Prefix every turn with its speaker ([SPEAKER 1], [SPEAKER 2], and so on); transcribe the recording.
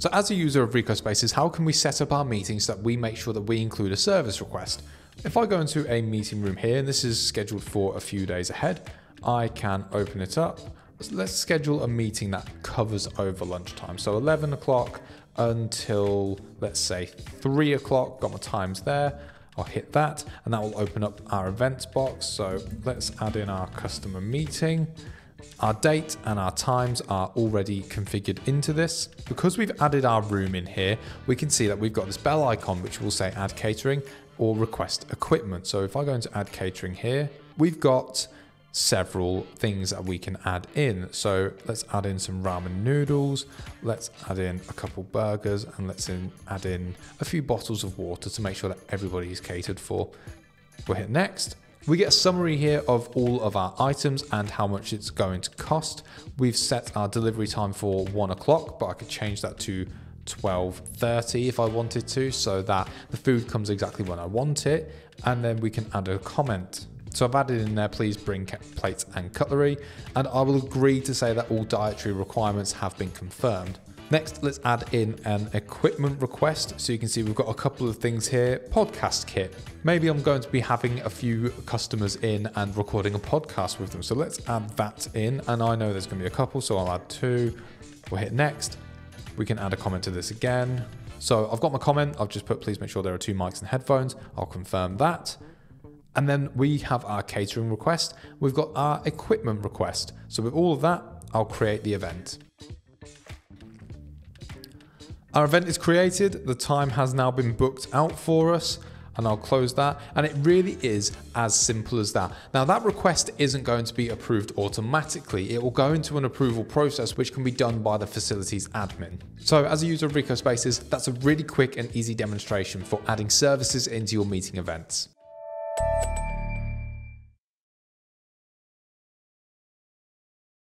[SPEAKER 1] So as a user of RICOH Spaces, how can we set up our meetings so that we make sure that we include a service request? If I go into a meeting room here, and this is scheduled for a few days ahead, I can open it up. Let's schedule a meeting that covers over lunchtime. So 11 o'clock until, let's say, 3 o'clock. Got my times there. I'll hit that, and that will open up our events box. So let's add in our customer meeting. Our date and our times are already configured into this. Because we've added our room in here, we can see that we've got this bell icon which will say add catering or request equipment. So if I go into add catering here, we've got several things that we can add in. So let's add in some ramen noodles, let's add in a couple burgers, and let's add in a few bottles of water to make sure that everybody is catered for. We'll hit next. We get a summary here of all of our items and how much it's going to cost. We've set our delivery time for 1 o'clock, but I could change that to 12:30 if I wanted to, so that the food comes exactly when I want it. And then we can add a comment. So I've added in there, please bring plates and cutlery, and I will agree to say that all dietary requirements have been confirmed. Next, let's add in an equipment request. So you can see we've got a couple of things here. Podcast kit. Maybe I'm going to be having a few customers in and recording a podcast with them. So let's add that in. And I know there's going to be a couple, so I'll add 2. We'll hit next. We can add a comment to this again. So I've got my comment. I've just put, please make sure there are 2 mics and headphones. I'll confirm that. And then we have our catering request. We've got our equipment request. So with all of that, I'll create the event. Our event is created, the time has now been booked out for us, and I'll close that. And it really is as simple as that. Now that request isn't going to be approved automatically. It will go into an approval process, which can be done by the facilities admin. So as a user of RICOH Spaces, that's a really quick and easy demonstration for adding services into your meeting events.